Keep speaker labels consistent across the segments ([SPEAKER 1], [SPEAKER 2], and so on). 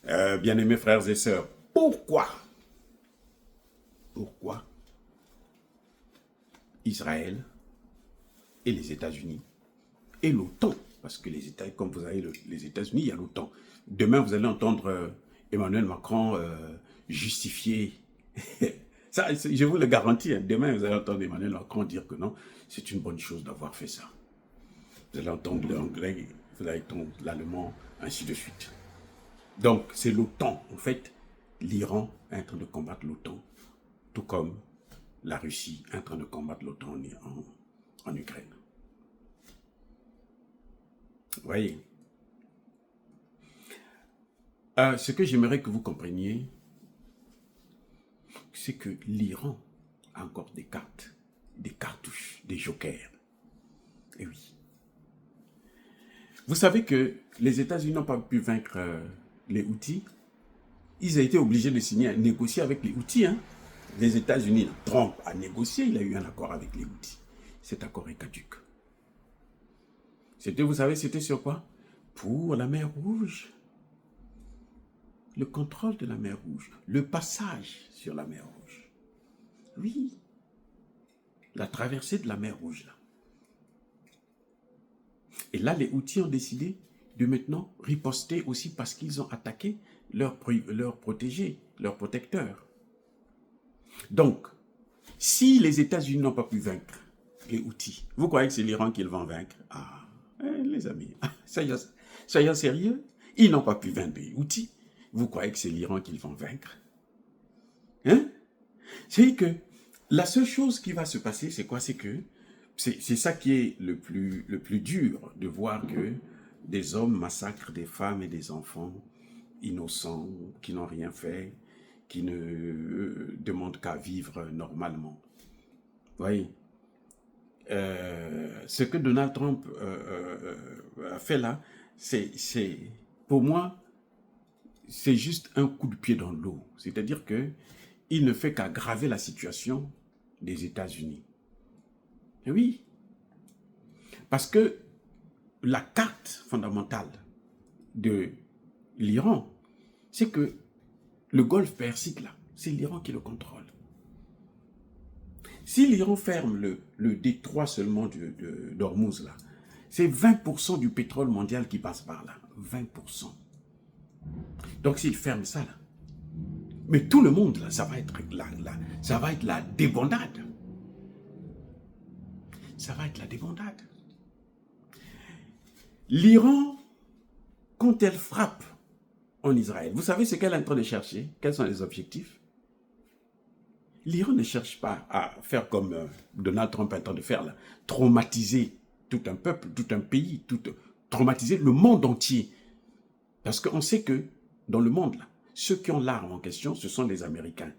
[SPEAKER 1] Bien-aimés frères et sœurs, pourquoi Israël et les États-Unis et l'OTAN, parce que les États, comme vous avez les États-Unis, il y a l'OTAN. Demain, vous allez entendre Emmanuel Macron justifier. Ça, je vous le garantis, hein, demain, vous allez entendre Emmanuel Macron dire que non, c'est une bonne chose d'avoir fait ça. Vous allez entendre l'anglais, vous allez entendre l'allemand, ainsi de suite. Donc, c'est l'OTAN. En fait, l'Iran est en train de combattre l'OTAN, tout comme la Russie est en train de combattre l'OTAN en Ukraine. Vous voyez. Ce que j'aimerais que vous compreniez, c'est que l'Iran a encore des cartes, des cartouches, des jokers. Et oui. Vous savez que les États-Unis n'ont pas pu vaincre les Houthis. Ils ont été obligés de signer, négocier avec les Houthis. Hein. Les États-Unis, Trump a négocié, il a eu un accord avec les Houthis. Cet accord est caduc. C'était, vous savez, c'était sur quoi? Pour la mer Rouge. Le contrôle de la mer Rouge. Le passage sur la mer Rouge. Oui. La traversée de la mer Rouge, là. Et là, les Houthis ont décidé de maintenant riposter aussi parce qu'ils ont attaqué leurs protégés, leurs protecteurs. Donc, si les États-Unis n'ont pas pu vaincre les Houthis, vous croyez que c'est l'Iran qui va vaincre? Ah, les amis, soyons sérieux. Ils n'ont pas pu vaincre les Houthis. Vous croyez que c'est l'Iran qui va vaincre? Hein? C'est que la seule chose qui va se passer, c'est quoi? C'est que c'est ça qui est le plus dur, de voir que des hommes massacrent des femmes et des enfants innocents, qui n'ont rien fait, qui ne demandent qu'à vivre normalement. Vous voyez, ce que Donald Trump a fait là, pour moi, c'est juste un coup de pied dans l'eau. C'est-à-dire que il ne fait qu'aggraver la situation des États-Unis. Et oui, parce que la carte fondamentale de l'Iran, c'est que le golfe Persique, là, c'est l'Iran qui le contrôle. Si l'Iran ferme le détroit seulement d'Ormuz, là, c'est 20% du pétrole mondial qui passe par là. 20%. Donc s'il ferme ça, là, mais tout le monde, là, ça va être la débandade. Ça va être la débandade. L'Iran, quand elle frappe en Israël, vous savez ce qu'elle est en train de chercher? Quels sont les objectifs? L'Iran ne cherche pas à faire comme Donald Trump est en train de faire, là, traumatiser tout un peuple, tout un pays, traumatiser le monde entier. Parce qu'on sait que dans le monde, là, ceux qui ont l'arme en question, ce sont les Américains.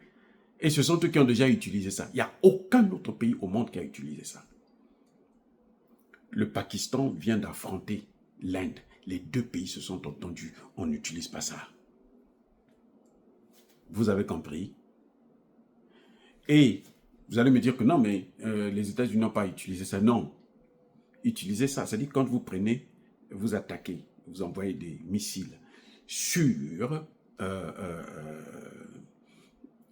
[SPEAKER 1] Et ce sont eux qui ont déjà utilisé ça. Il n'y a aucun autre pays au monde qui a utilisé ça. Le Pakistan vient d'affronter l'Inde. Les deux pays se sont entendus. On n'utilise pas ça. Vous avez compris? Et vous allez me dire que non, mais les États-Unis n'ont pas utilisé ça. Non. Utilisez ça. C'est-à-dire quand vous prenez, vous attaquez, vous envoyez des missiles sur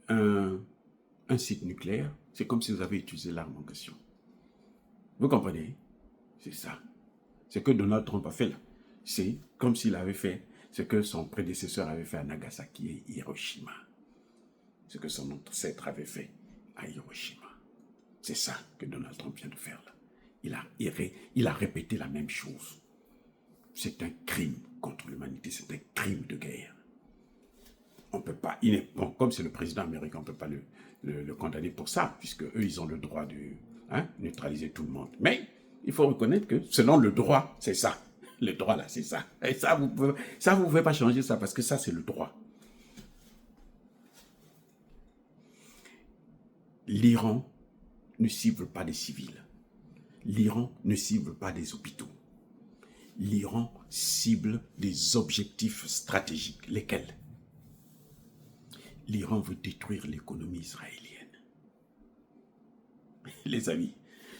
[SPEAKER 1] un site nucléaire, c'est comme si vous avez utilisé l'arme en question. Vous comprenez? C'est ça. Ce que Donald Trump a fait là, c'est comme s'il avait fait ce que son prédécesseur avait fait à Nagasaki et Hiroshima. Ce que son ancêtre avait fait à Hiroshima. C'est ça que Donald Trump vient de faire là. Il a répété la même chose. C'est un crime contre l'humanité, c'est un crime de guerre. On peut pas, bon, comme c'est le président américain, on ne peut pas le condamner pour ça, puisque eux, ils ont le droit de neutraliser tout le monde. Mais il faut reconnaître que selon le droit, c'est ça. Le droit là, c'est ça. Et ça, vous ne pouvez pas changer ça, parce que ça, c'est le droit. L'Iran ne cible pas des civils. L'Iran ne cible pas des hôpitaux. L'Iran cible des objectifs stratégiques. Lesquels? L'Iran veut détruire l'économie israélienne. Les amis,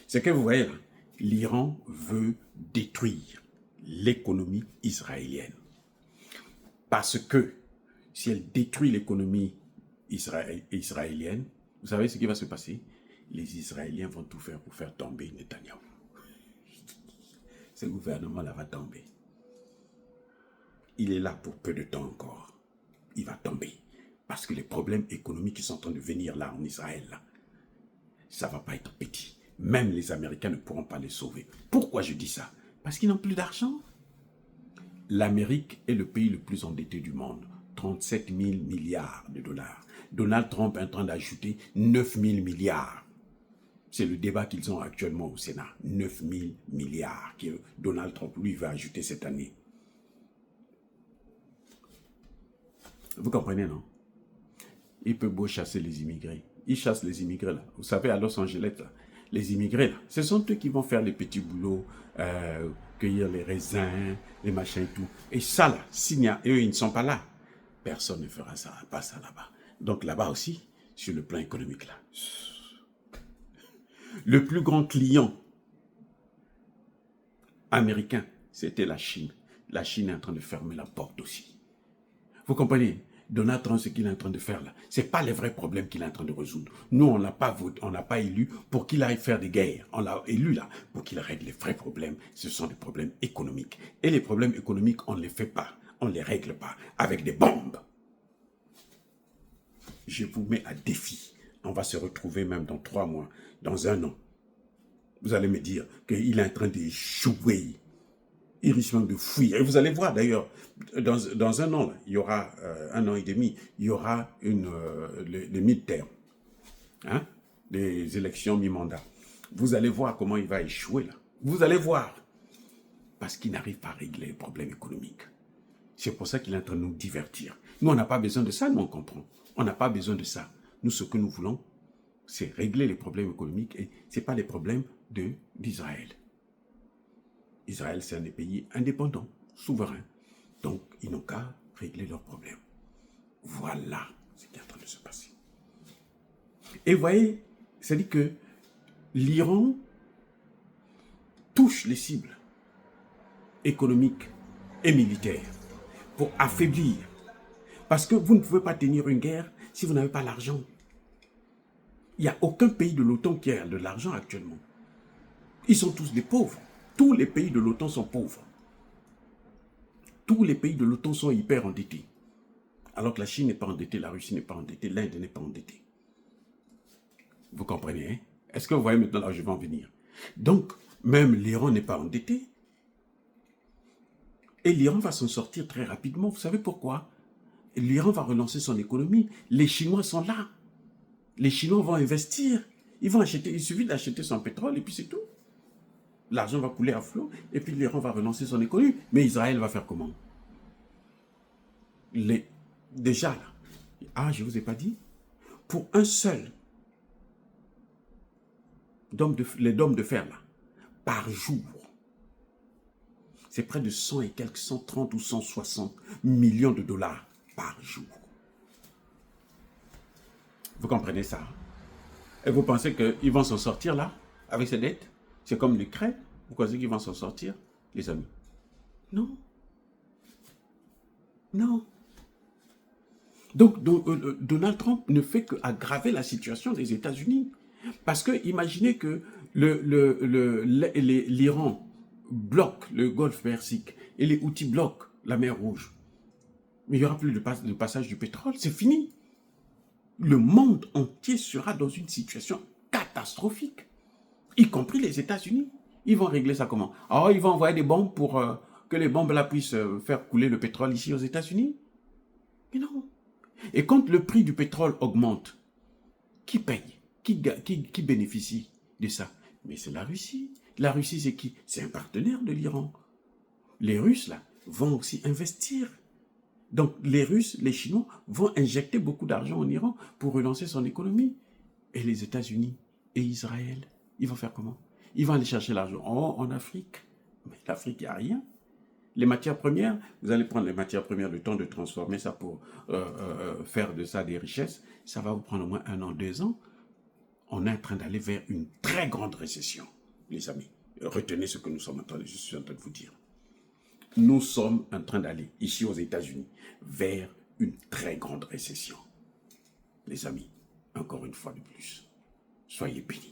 [SPEAKER 1] ce que vous voyez là, l'Iran veut détruire l'économie israélienne. Parce que si elle détruit l'économie israélienne, vous savez ce qui va se passer? Les Israéliens vont tout faire pour faire tomber Netanyahou. Ce gouvernement-là va tomber. Il est là pour peu de temps encore. Il va tomber. Parce que les problèmes économiques qui sont en train de venir là en Israël, là, ça ne va pas être petit. Même les Américains ne pourront pas les sauver. Pourquoi je dis ça? Parce qu'ils n'ont plus d'argent. L'Amérique est le pays le plus endetté du monde. 37 000 milliards de dollars. Donald Trump est en train d'ajouter 9 000 milliards. C'est le débat qu'ils ont actuellement au Sénat. 9 000 milliards que Donald Trump, lui, va ajouter cette année. Vous comprenez, non? Il peut beau chasser les immigrés. Il chasse les immigrés, là. Vous savez, à Los Angeles, là, les immigrés, là, ce sont eux qui vont faire les petits boulots, cueillir les raisins, les machins et tout. Et ça, là, eux, ils ne sont pas là. Personne ne fera ça, pas ça là-bas. Donc là-bas aussi, sur le plan économique, là. Le plus grand client américain, c'était la Chine. La Chine est en train de fermer la porte aussi. Vous comprenez? Donald Trump, ce qu'il est en train de faire là, ce n'est pas les vrais problèmes qu'il est en train de résoudre. Nous, on n'a pas élu pour qu'il aille faire des guerres. On l'a élu là pour qu'il règle les vrais problèmes. Ce sont des problèmes économiques. Et les problèmes économiques, on ne les fait pas. On ne les règle pas avec des bombes. Je vous mets à défi. On va se retrouver même dans 3 mois, dans 1 an. Vous allez me dire qu'il est en train d'échouer. Il risque même de fuir. Et vous allez voir d'ailleurs, dans 1 an, là, il y aura 1 an et demi, il y aura les mid-term, hein, les élections mi-mandat. Vous allez voir comment il va échouer là. Vous allez voir. Parce qu'il n'arrive pas à régler les problèmes économiques. C'est pour ça qu'il est en train de nous divertir. Nous, on n'a pas besoin de ça, nous, on comprend. On n'a pas besoin de ça. Nous, ce que nous voulons, c'est régler les problèmes économiques et ce n'est pas les problèmes d'Israël. Israël, c'est un des pays indépendants, souverains. Donc, ils n'ont qu'à régler leurs problèmes. Voilà ce qui est en train de se passer. Et vous voyez, c'est-à-dire que l'Iran touche les cibles économiques et militaires pour affaiblir. Parce que vous ne pouvez pas tenir une guerre si vous n'avez pas l'argent. Il n'y a aucun pays de l'OTAN qui a de l'argent actuellement. Ils sont tous des pauvres. Tous les pays de l'OTAN sont pauvres. Tous les pays de l'OTAN sont hyper endettés. Alors que la Chine n'est pas endettée, la Russie n'est pas endettée, l'Inde n'est pas endettée. Vous comprenez, hein? Est-ce que vous voyez maintenant là où je vais en venir? Donc, même l'Iran n'est pas endetté. Et l'Iran va s'en sortir très rapidement. Vous savez pourquoi? L'Iran va relancer son économie. Les Chinois sont là. Les Chinois vont investir. Ils vont acheter, il suffit d'acheter son pétrole et puis c'est tout. L'argent va couler à flot et puis l'Iran va relancer son économie. Mais Israël va faire comment? Déjà là, je ne vous ai pas dit, pour un seul les dômes de fer là, par jour, c'est près de 100 et quelques, 130 ou 160 millions de dollars par jour. Vous comprenez ça? Et vous pensez qu'ils vont s'en sortir là, avec ces dettes? C'est comme l'Ukraine. Vous pensez qu'ils vont s'en sortir, les amis? Non. Non. Donc, Donald Trump ne fait qu'aggraver la situation des États-Unis. Parce que imaginez que l'Iran bloque le golfe Persique et les Houthis bloquent la mer Rouge. Mais il n'y aura plus de passage du pétrole, c'est fini. Le monde entier sera dans une situation catastrophique, y compris les États-Unis. Ils vont régler ça comment? Alors, ils vont envoyer des bombes pour que les bombes là puissent faire couler le pétrole ici aux États-Unis? Mais non. Et quand le prix du pétrole augmente, qui paye? Qui bénéficie de ça? Mais c'est la Russie. La Russie, c'est qui? C'est un partenaire de l'Iran. Les Russes, là, vont aussi investir. Donc, les Russes, les Chinois vont injecter beaucoup d'argent en Iran pour relancer son économie. Et les États-Unis et Israël, ils vont faire comment? Ils vont aller chercher l'argent en Afrique. Mais l'Afrique, il n'y a rien. Les matières premières, vous allez prendre les matières premières, le temps de transformer ça pour faire de ça des richesses. Ça va vous prendre au moins 1 an, 2 ans. On est en train d'aller vers une très grande récession, les amis. Retenez ce que je suis en train de vous dire. Nous sommes en train d'aller, ici aux États-Unis, vers une très grande récession. Les amis, encore une fois de plus, soyez bénis.